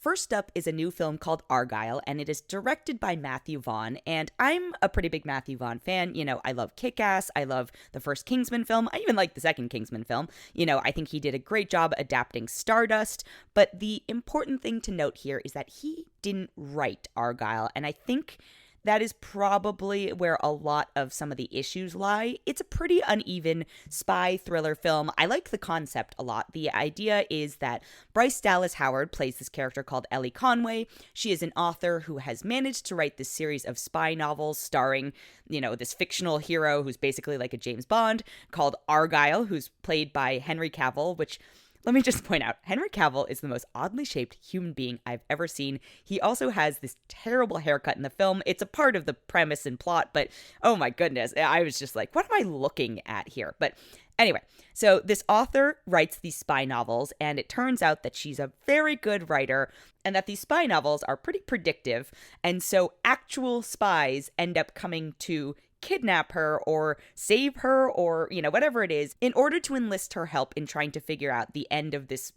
First up is a new film called Argylle, and it is directed by Matthew Vaughn. And I'm a pretty big Matthew Vaughn fan. I love Kick-Ass. I love the first Kingsman film. I even like the second Kingsman film. I think he did a great job adapting Stardust. But the important thing to note here is that he didn't write Argylle. And I think that is probably where a lot of some of the issues lie. It's a pretty uneven spy thriller film. I like the concept a lot. The idea is that Bryce Dallas Howard plays this character called Ellie Conway. She is an author who has managed to write this series of spy novels starring, this fictional hero who's basically like a James Bond called Argylle, who's played by Henry Cavill, which... Let me just point out, Henry Cavill is the most oddly shaped human being I've ever seen. He also has this terrible haircut in the film. It's a part of the premise and plot, but oh my goodness, I was just like, what am I looking at here? But anyway, so this author writes these spy novels, and it turns out that she's a very good writer, and that these spy novels are pretty predictive, and so actual spies end up coming to kidnap her or save her or, whatever it is, in order to enlist her help in trying to figure out the end of this,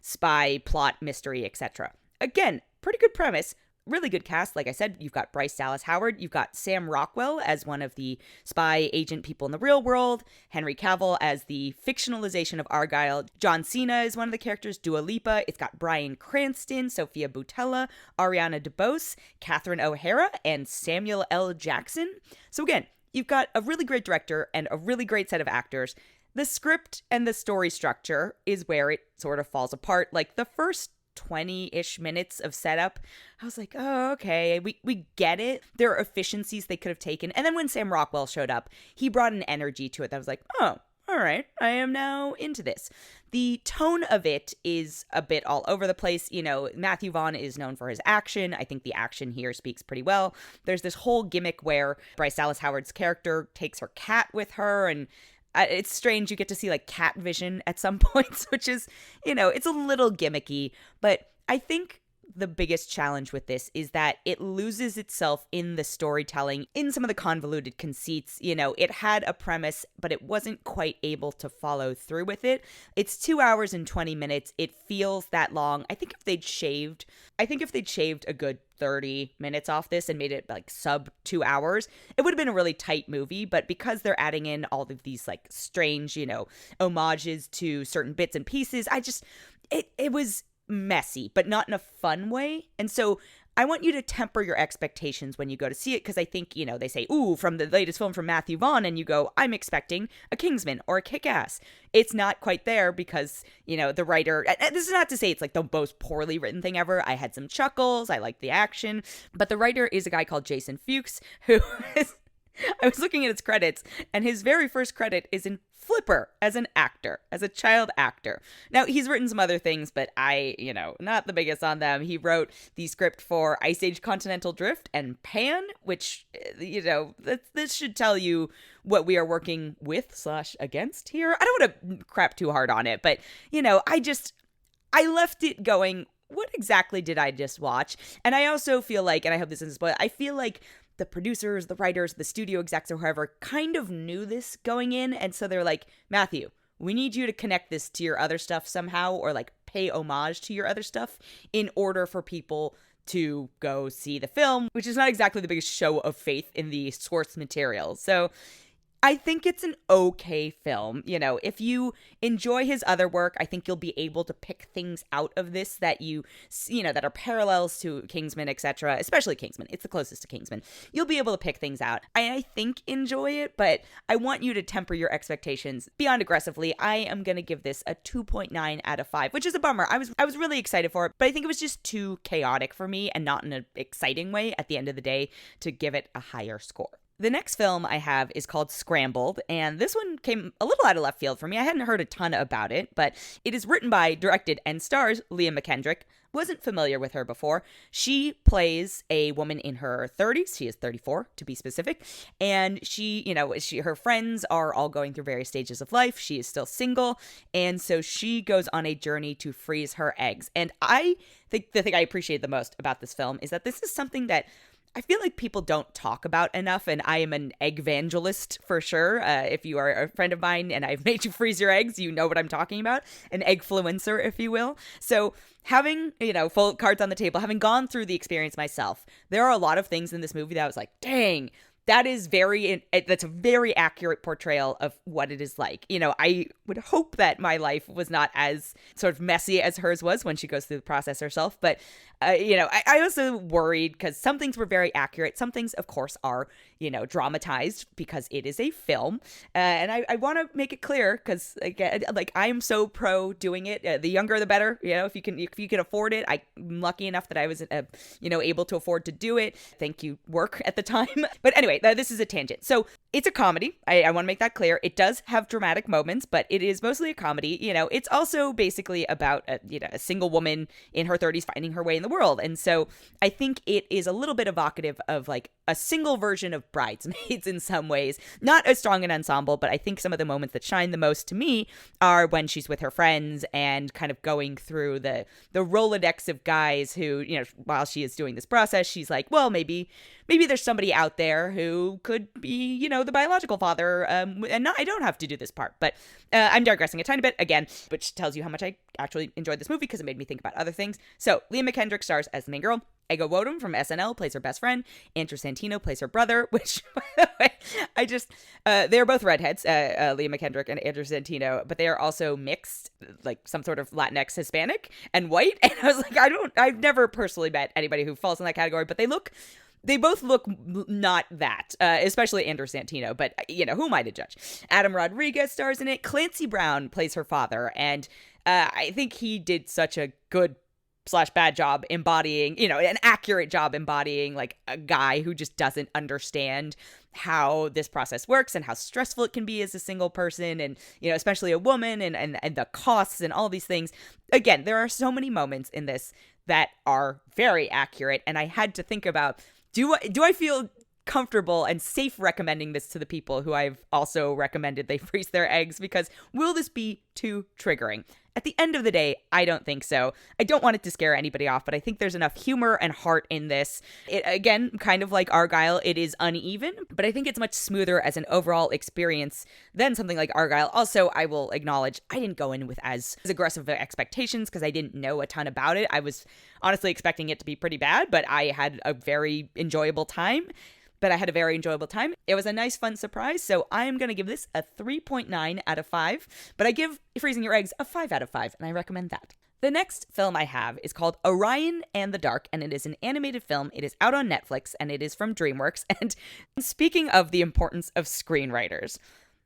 spy plot mystery, etc. Again, pretty good premise. Really good cast. Like I said, you've got Bryce Dallas Howard. You've got Sam Rockwell as one of the spy agent people in the real world. Henry Cavill as the fictionalization of Argylle. John Cena is one of the characters. Dua Lipa. It's got Bryan Cranston, Sophia Boutella, Ariana DeBose, Catherine O'Hara, and Samuel L. Jackson. So again, you've got a really great director and a really great set of actors. The script and the story structure is where it sort of falls apart. Like the first 20-ish minutes of setup, I was like, oh, okay, we get it. There are efficiencies they could have taken. And then when Sam Rockwell showed up, he brought an energy to it that was like, oh, all right, I am now into this. The tone of it is a bit all over the place. Matthew Vaughn is known for his action. I think the action here speaks pretty well. There's this whole gimmick where Bryce Dallas Howard's character takes her cat with her, and it's strange. You get to see like cat vision at some points, which is, it's a little gimmicky. But I think the biggest challenge with this is that it loses itself in the storytelling, in some of the convoluted conceits. It had a premise, but it wasn't quite able to follow through with it. It's 2 hours and 20 minutes. It feels that long. I think if they'd shaved a good 30 minutes off this and made it like sub 2 hours, it would have been a really tight movie. But because they're adding in all of these like strange, homages to certain bits and pieces, it was messy, but not in a fun way. And so I want you to temper your expectations when you go to see it, because I think, they say, ooh, from the latest film from Matthew Vaughn, and you go, I'm expecting a Kingsman or a Kick-Ass. It's not quite there because, the writer, this is not to say it's like the most poorly written thing ever. I had some chuckles. I liked the action. But the writer is a guy called Jason Fuchs, who is, I was looking at his credits, and his very first credit is in Flipper as an actor, as a child actor. Now, he's written some other things, but I, not the biggest on them. He wrote the script for Ice Age Continental Drift and Pan, which, this should tell you what we are working with / against here. I don't want to crap too hard on it, but, I left it going, what exactly did I just watch? And I also feel like, and I hope this isn't spoiled, I feel like the producers, the writers, the studio execs, or whoever kind of knew this going in. And so they're like, Matthew, we need you to connect this to your other stuff somehow, or like pay homage to your other stuff in order for people to go see the film, which is not exactly the biggest show of faith in the source material. So I think it's an okay film. If you enjoy his other work, I think you'll be able to pick things out of this that that are parallels to Kingsman, etc., especially Kingsman. It's the closest to Kingsman. You'll be able to pick things out. I think enjoy it, but I want you to temper your expectations beyond aggressively. I am going to give this a 2.9 out of 5, which is a bummer. I was really excited for it, but I think it was just too chaotic for me, and not in an exciting way at the end of the day, to give it a higher score. The next film I have is called Scrambled, and this one came a little out of left field for me. I hadn't heard a ton about it, but it is written by, directed, and stars Leah McKendrick. Wasn't familiar with her before. She plays a woman in her 30s. She is 34, to be specific. And her friends are all going through various stages of life. She is still single, and so she goes on a journey to freeze her eggs. And I think the thing I appreciate the most about this film is that this is something that I feel like people don't talk about enough, and I am an egg evangelist for sure. If you are a friend of mine and I've made you freeze your eggs, you know what I'm talking about. An eggfluencer, if you will. So having, full cards on the table, having gone through the experience myself, there are a lot of things in this movie that I was like, dang, that's a very accurate portrayal of what it is like. I would hope that my life was not as sort of messy as hers was when she goes through the process herself. But, I also worried because some things were very accurate. Some things, of course, are, dramatized because it is a film. And I want to make it clear because, again, like, I'm so pro doing it. The younger, the better. If you can afford it. I'm lucky enough that I was, able to afford to do it. Thank you, work at the time. But anyway, this is a tangent. So it's a comedy. I want to make that clear. It does have dramatic moments, but it is mostly a comedy. It's also basically about a single woman in her 30s finding her way in the world. And so I think it is a little bit evocative of like a single version of Bridesmaids in some ways. Not as strong an ensemble, but I think some of the moments that shine the most to me are when she's with her friends and kind of going through the Rolodex of guys who, while she is doing this process, she's like, well, maybe there's somebody out there who could be, the biological father, and I don't have to do this part. But I'm digressing a tiny bit, again, which tells you how much I actually enjoyed this movie because it made me think about other things. So Leah McKendrick stars as the main girl. Ego Wodum from SNL plays her best friend. Andrew Santino plays her brother, which, by the way, they're both redheads, Leah McKendrick and Andrew Santino, but they are also mixed, like some sort of Latinx Hispanic and white. And I was like, I've never personally met anybody who falls in that category, but they both look not that, especially Andrew Santino, but, who am I to judge? Adam Rodriguez stars in it. Clancy Brown plays her father, and I think he did such a good / bad job embodying, an accurate job embodying like a guy who just doesn't understand how this process works and how stressful it can be as a single person and, especially a woman and the costs and all these things. Again, there are so many moments in this that are very accurate, and I had to think about, do I feel comfortable and safe recommending this to the people who I've also recommended they freeze their eggs, because will this be too triggering? At the end of the day, I don't think so. I don't want it to scare anybody off, but I think there's enough humor and heart in this. It, again, kind of like Argylle, it is uneven, but I think it's much smoother as an overall experience than something like Argylle. Also, I will acknowledge I didn't go in with as aggressive expectations because I didn't know a ton about it. I was honestly expecting it to be pretty bad, but I had a very enjoyable time. It was a nice, fun surprise, so I'm going to give this a 3.9 out of 5, but I give Freezing Your Eggs a 5 out of 5, and I recommend that. The next film I have is called Orion and the Dark, and it is an animated film. It is out on Netflix, and it is from DreamWorks, and speaking of the importance of screenwriters,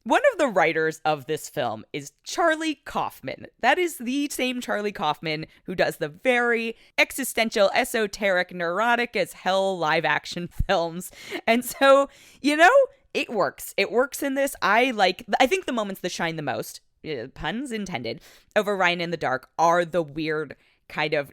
one of the writers of this film is Charlie Kaufman. That is the same Charlie Kaufman who does the very existential, esoteric, neurotic as hell live action films. And so, it works. It works in this. I think the moments that shine the most, puns intended, of Orion in the Dark are the weird kind of,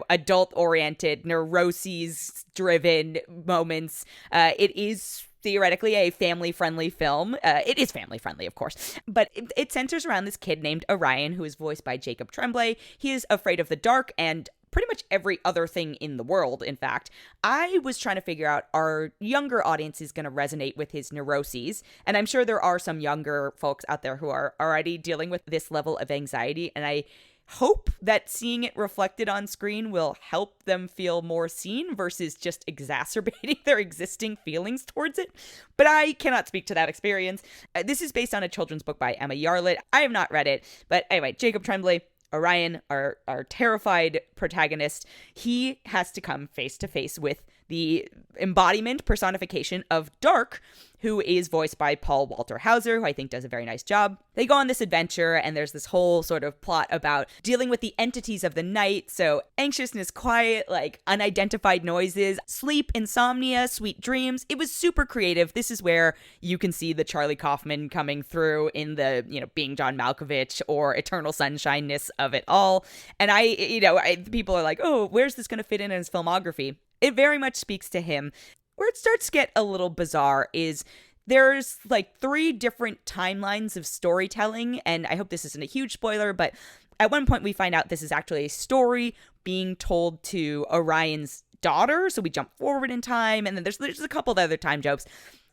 adult-oriented, neuroses-driven moments. It is theoretically a family-friendly film. It is family-friendly, of course, but it centers around this kid named Orion, who is voiced by Jacob Tremblay. He is afraid of the dark and pretty much every other thing in the world, in fact. I was trying to figure out, are younger audiences going to resonate with his neuroses? And I'm sure there are some younger folks out there who are already dealing with this level of anxiety, and I hope that seeing it reflected on screen will help them feel more seen versus just exacerbating their existing feelings towards it. But I cannot speak to that experience. This is based on a children's book by Emma Yarlett. I have not read it, but anyway, Jacob Tremblay, Orion, our terrified protagonist, he has to come face to face with the embodiment, personification of Dark, who is voiced by Paul Walter Hauser, who I think does a very nice job. They go on this adventure, and there's this whole sort of plot about dealing with the entities of the night. So anxiousness, quiet, like unidentified noises, sleep, insomnia, sweet dreams. It was super creative. This is where you can see the Charlie Kaufman coming through in the, being John Malkovich or Eternal Sunshineness of it all. And people are like, oh, where's this going to fit in his filmography? It very much speaks to him. Where it starts to get a little bizarre is there's like 3 different timelines of storytelling, and I hope this isn't a huge spoiler, but at one point we find out this is actually a story being told to Orion's daughter, so we jump forward in time, and then there's a couple of other time jokes.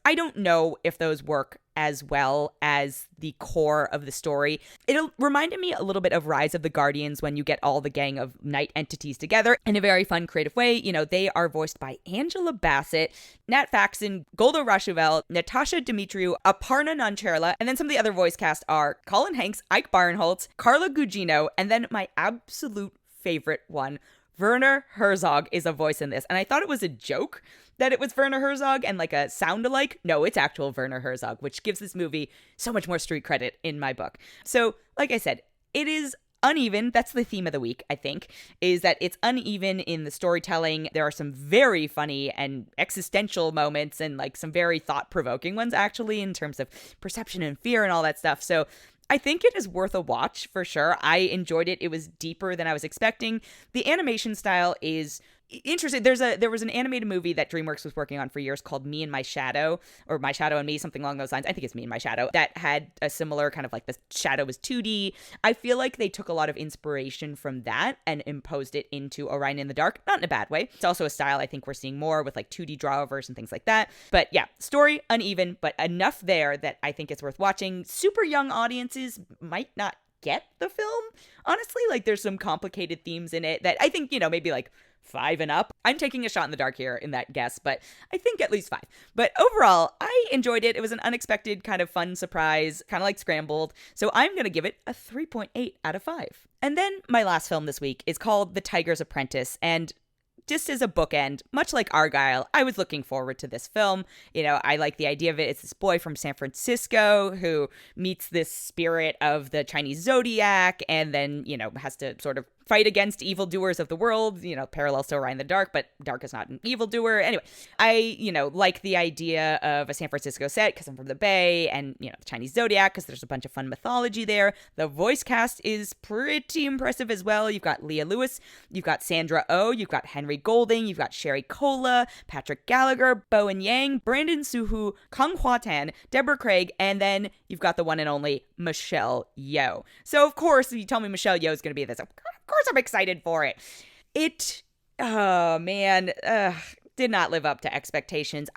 I don't know if those work as well as the core of the story. It reminded me a little bit of Rise of the Guardians when you get all the gang of night entities together in a very fun, creative way. You know, they are voiced by Angela Bassett, Nat Faxon, Golda Rosheuvel, Natasha Dimitriou, Aparna Nancherla, and then some of the other voice cast are Colin Hanks, Ike Barinholtz, Carla Gugino, and then my absolute favorite one, Werner Herzog is a voice in this. And I thought it was a joke that it was Werner Herzog and like a sound-alike. No, it's actual Werner Herzog, which gives this movie so much more street credit in my book. So, like I said, it is uneven. That's the theme of the week, I think, is that it's uneven in the storytelling. There are some very funny and existential moments and like some very thought-provoking ones, actually, in terms of perception and fear and all that stuff. So I think it is worth a watch for sure. I enjoyed it. It was deeper than I was expecting. The animation style is interesting. There was an animated movie that DreamWorks was working on for years called Me and My Shadow, or My Shadow and Me, something along those lines. I think it's Me and My Shadow, that had a similar kind of like the shadow was 2D. I feel like they took a lot of inspiration from that and imposed it into Orion in the Dark, not in a bad way. It's also a style I think we're seeing more with like 2D drawovers and things like that. But yeah, story uneven, but enough there that I think it's worth watching. Super young audiences might not get the film, honestly. Like there's some complicated themes in it that I think, you know, maybe like 5 and up. I'm taking a shot in the dark here in that guess, but I think at least 5. But overall, I enjoyed it. It was an unexpected kind of fun surprise, kind of like Scrambled. So I'm going to give it a 3.8 out of 5. And then my last film this week is called The Tiger's Apprentice. And just as a bookend, much like Argylle, I was looking forward to this film. You know, I like the idea of it. It's this boy from San Francisco who meets this spirit of the Chinese zodiac and then, you know, has to sort of fight against evildoers of the world, you know, parallels to Orion in the Dark, but Dark is not an evildoer. Anyway, I, you know, like the idea of a San Francisco set because I'm from the Bay, and, you know, the Chinese zodiac because there's a bunch of fun mythology there. The voice cast is pretty impressive as well. You've got Leah Lewis, you've got Sandra Oh, you've got Henry Golding, you've got Sherry Cola, Patrick Gallagher, Bowen Yang, Brandon Suhu, Kang Hua Tan, Deborah Craig, and then you've got the one and only Michelle Yeoh. So, of course, if you tell me Michelle Yeoh is going to be this, of course I'm excited for it. It, oh man, did not live up to expectations.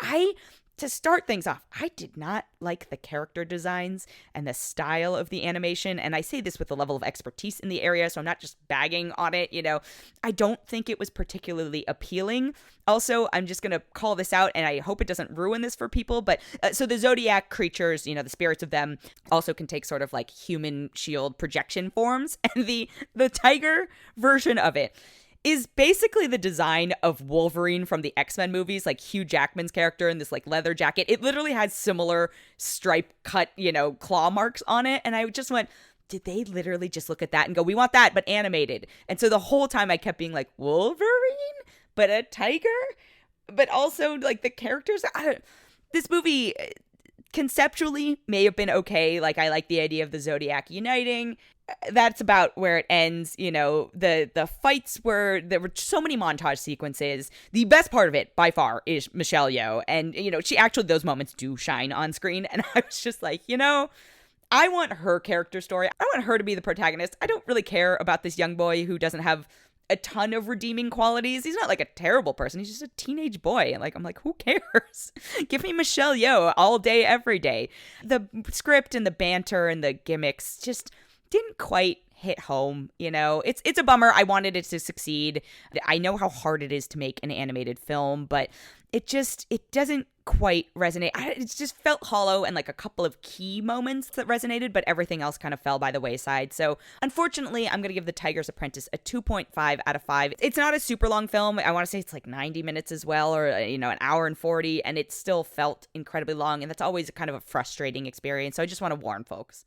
To start things off, I did not like the character designs and the style of the animation. And I say this with a level of expertise in the area, so I'm not just bagging on it, you know. I don't think it was particularly appealing. Also, I'm just going to call this out, and I hope it doesn't ruin this for people. But so the Zodiac creatures, you know, the spirits of them also can take sort of like human shield projection forms. And the tiger version of it is basically the design of Wolverine from the X-Men movies, like Hugh Jackman's character in this like leather jacket. It literally has similar stripe cut, you know, claw marks on it. And I just went, did they literally just look at that and go, we want that, but animated? And so the whole time I kept being like, Wolverine, but a tiger? But also like the characters, this movie conceptually may have been okay. Like I like the idea of the Zodiac uniting. That's about where it ends. You know, the fights there were so many montage sequences. The best part of it by far is Michelle Yeoh. And, you know, she actually, those moments do shine on screen. And I was just like, you know, I want her character story. I want her to be the protagonist. I don't really care about this young boy who doesn't have a ton of redeeming qualities. He's not like a terrible person. He's just a teenage boy. And like, I'm like, who cares? Give me Michelle Yeoh all day, every day. The script and the banter and the gimmicks just didn't quite hit home, you know. It's a bummer. I wanted it to succeed. I know how hard it is to make an animated film, but it doesn't quite resonate. It just felt hollow, and like a couple of key moments that resonated, but everything else kind of fell by the wayside. So unfortunately, I'm going to give The Tiger's Apprentice a 2.5 out of 5. It's not a super long film. I want to say it's like 90 minutes as well, or, you know, an hour and 40, and it still felt incredibly long. And that's always kind of a frustrating experience. So I just want to warn folks.